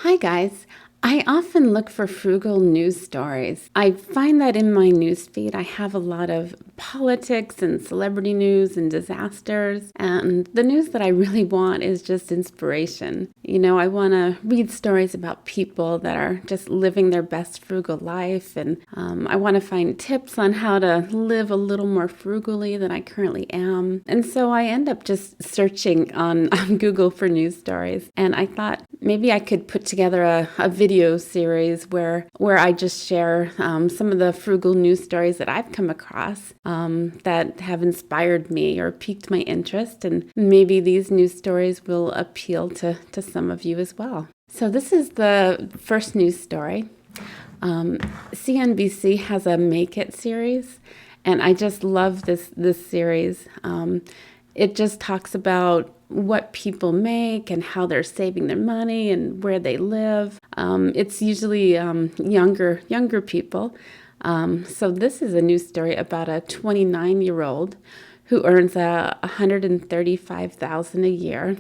Hi guys. I often look for frugal news stories. I find that in my newsfeed I have a lot of politics and celebrity news and disasters, and the news that I really want is just inspiration. I want to read stories about people that are just living their best frugal life, and I want to find tips on how to live a little more frugally than I currently am. And so I end up just searching on Google for news stories, and I thought maybe I could put together a video series where I just share some of the frugal news stories that I've come across that have inspired me or piqued my interest, and maybe these news stories will appeal to some of you as well. So this is the first news story. CNBC has a Make It series, and I just love this series. It just talks about what people make and how they're saving their money and where they live. It's usually younger people. So this is a news story about a 29-year-old who earns $135,000 a year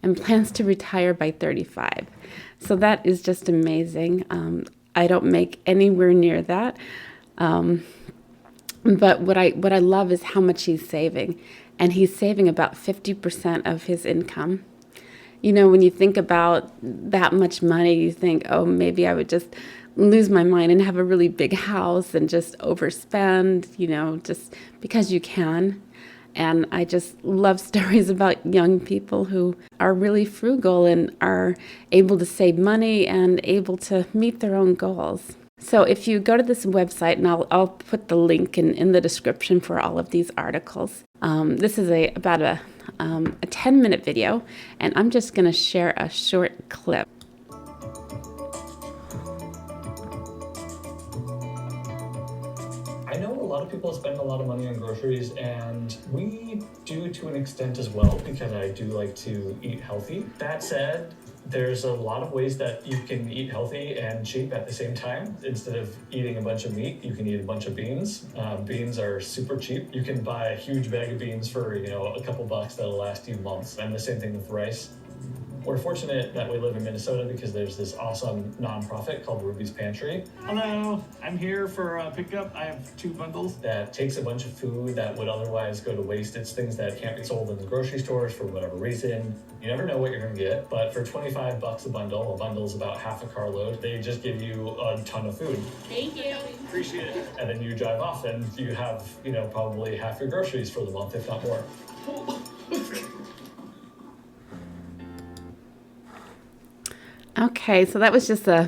and plans to retire by 35. So that is just amazing. I don't make anywhere near that. But what I love is how much he's saving. And he's saving about 50% of his income. When you think about that much money, you think, oh, maybe I would just lose my mind and have a really big house and just overspend, just because you can. And I just love stories about young people who are really frugal and are able to save money and able to meet their own goals. So if you go to this website, and I'll put the link in the description for all of these articles. This is about a 10-minute video, and I'm just going to share a short clip. I know a lot of people spend a lot of money on groceries, and we do to an extent as well, because I do like to eat healthy. That said, there's a lot of ways that you can eat healthy and cheap at the same time. Instead of eating a bunch of meat, you can eat a bunch of beans. Beans are super cheap. You can buy a huge bag of beans for, a couple bucks that'll last you months. And the same thing with rice. We're fortunate that we live in Minnesota because there's this awesome nonprofit called Ruby's Pantry. Hello, I'm here for pickup. I have 2 bundles. That takes a bunch of food that would otherwise go to waste. It's things that can't be sold in the grocery stores for whatever reason. You never know what you're going to get, but for $25 a bundle's about half a carload. They just give you a ton of food. Thank you. Appreciate it. And then you drive off and you have, probably half your groceries for the month, if not more. Okay, so that was just a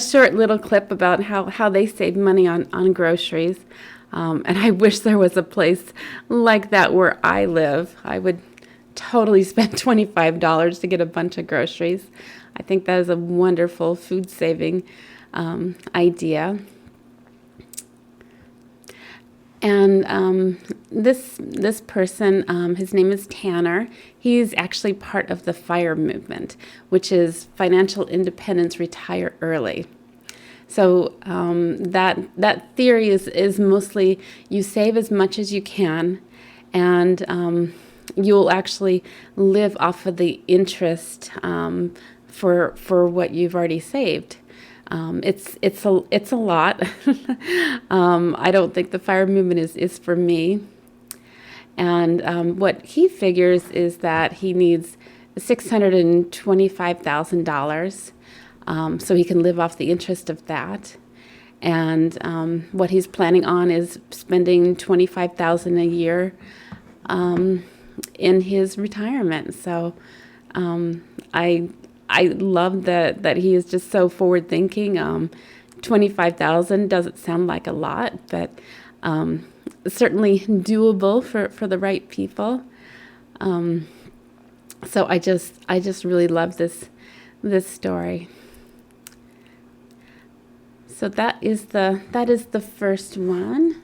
short little clip about how they save money on groceries. And I wish there was a place like that where I live. I would totally spend $25 to get a bunch of groceries. I think that is a wonderful food saving idea. And this person, his name is Tanner. He's actually part of the FIRE movement, which is Financial Independence Retire Early. So that theory is mostly you save as much as you can, and you'll actually live off of the interest for what you've already saved. It's a lot. I don't think the FIRE movement is for me. And what he figures is that he needs $625,000, so he can live off the interest of that. And what he's planning on is spending $25,000 a year in his retirement. So I love that he is just so forward thinking. $25,000 doesn't sound like a lot, but certainly doable for the right people. So I just really love this story. So that is the first one.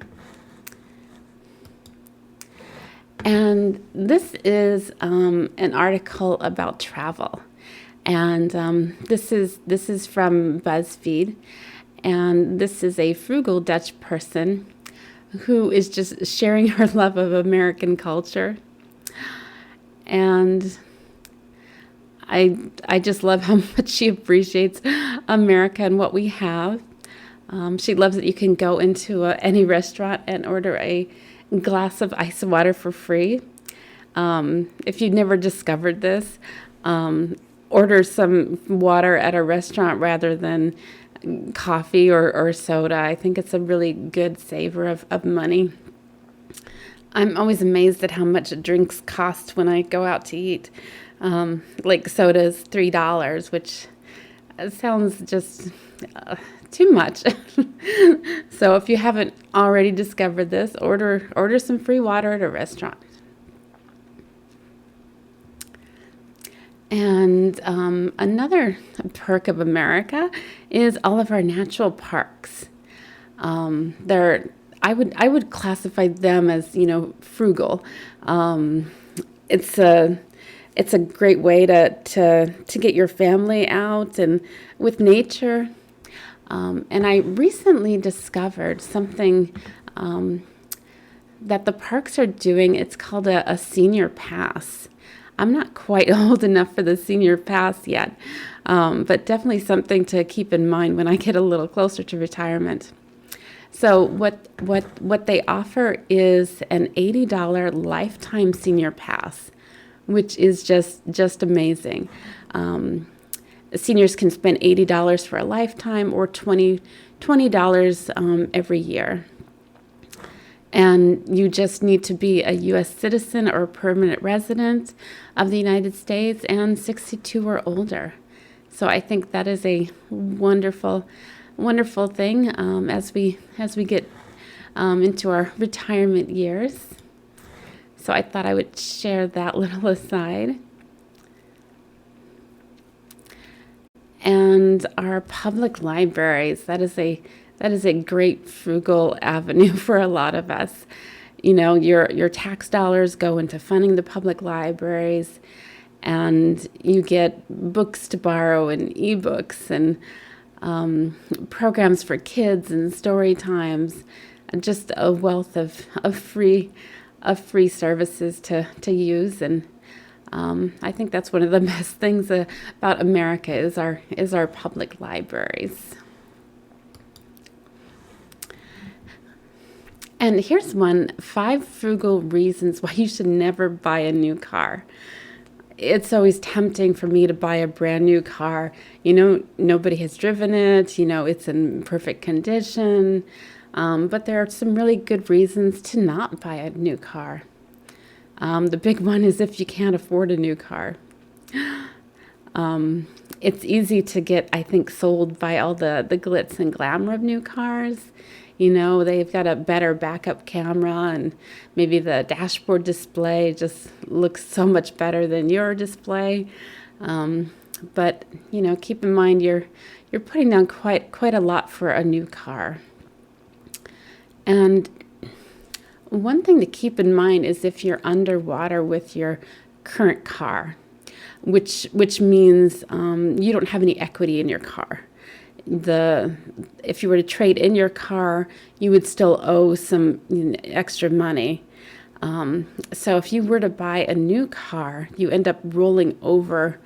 And this is an article about travel. And this is from BuzzFeed, and this is a frugal Dutch person who is just sharing her love of American culture. And I just love how much she appreciates America and what we have. She loves that you can go into any restaurant and order a glass of ice water for free. If you've never discovered this, order some water at a restaurant rather than coffee or soda. I think it's a really good saver of money. I'm always amazed at how much drinks cost when I go out to eat. Like soda's $3, which sounds just too much. So if you haven't already discovered this, order some free water at a restaurant. And another perk of America is all of our natural parks. I would classify them as, frugal. It's a great way to get your family out and with nature. And I recently discovered something that the parks are doing. It's called a senior pass. I'm not quite old enough for the senior pass yet, but definitely something to keep in mind when I get a little closer to retirement. So what they offer is an $80 lifetime senior pass, which is just amazing. Seniors can spend $80 for a lifetime or $20 every year. And you just need to be a U.S. citizen or permanent resident of the United States and 62 or older. So I think that is a wonderful thing as we get into our retirement years. So I thought I would share that little aside. And our public libraries, that is a great frugal avenue for a lot of us. Your tax dollars go into funding the public libraries, and you get books to borrow and ebooks and programs for kids and story times, and just a wealth of free services to use. And I think that's one of the best things about America is our public libraries. And here's 5 frugal reasons why you should never buy a new car. It's always tempting for me to buy a brand new car. Nobody has driven it. It's in perfect condition. But there are some really good reasons to not buy a new car. The big one is if you can't afford a new car. It's easy to get, I think, sold by all the glitz and glamour of new cars. They've got a better backup camera, and maybe the dashboard display just looks so much better than your display. But keep in mind you're putting down quite a lot for a new car. And one thing to keep in mind is if you're underwater with your current car, which means you don't have any equity in your car. If you were to trade in your car, you would still owe some extra money. So if you were to buy a new car, you end up rolling over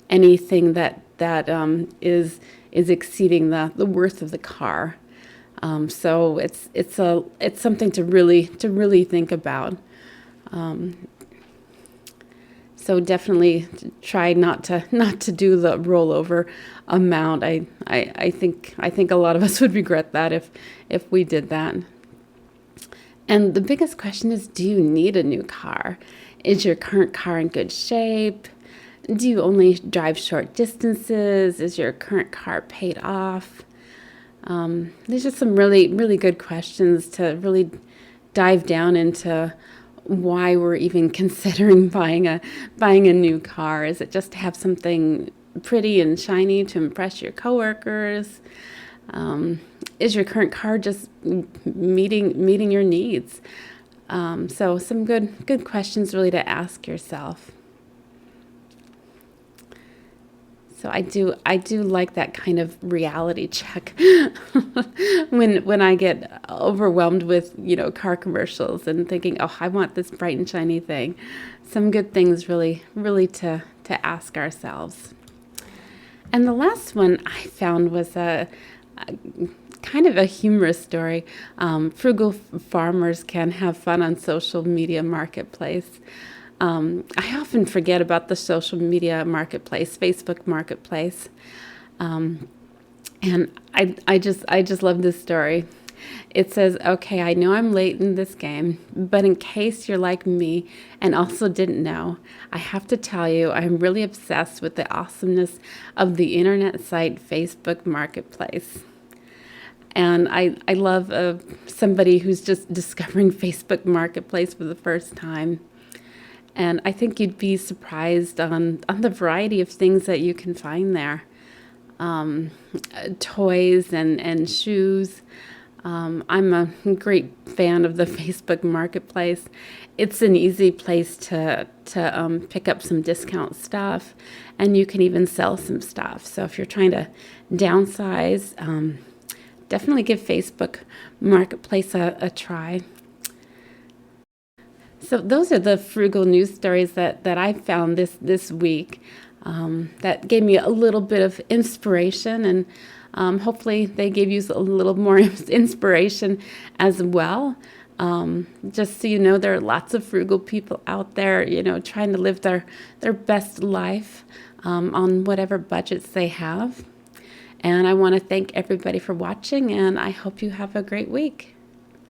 anything that is exceeding the worth of the car. So it's something to really think about. So definitely try not to do the rollover amount. I think a lot of us would regret that if we did that. And the biggest question is, do you need a new car? Is your current car in good shape? Do you only drive short distances? Is your current car paid off? These are some really good questions to really dive down into why we're even considering buying a new car. Is it just to have something pretty and shiny to impress your coworkers? Is your current car just meeting your needs? So some good questions really to ask yourself. So I do like that kind of reality check when I get overwhelmed with, car commercials and thinking, oh, I want this bright and shiny thing. Some good things really to ask ourselves. And the last one I found was a kind of a humorous story. Frugal farmers can have fun on social media marketplace. I often forget about the social media marketplace, Facebook marketplace, and I just love this story. It says, "Okay, I know I'm late in this game, but in case you're like me and also didn't know, I have to tell you I'm really obsessed with the awesomeness of the internet site Facebook Marketplace." And I love somebody who's just discovering Facebook Marketplace for the first time. And I think you'd be surprised on the variety of things that you can find there. Toys and shoes. I'm a great fan of the Facebook Marketplace. It's an easy place to pick up some discount stuff, and you can even sell some stuff. So if you're trying to downsize, definitely give Facebook Marketplace a try. So those are the frugal news stories that I found this week, that gave me a little bit of inspiration, and hopefully they gave you a little more inspiration as well. Just so you know, there are lots of frugal people out there, trying to live their best life on whatever budgets they have. And I want to thank everybody for watching, and I hope you have a great week.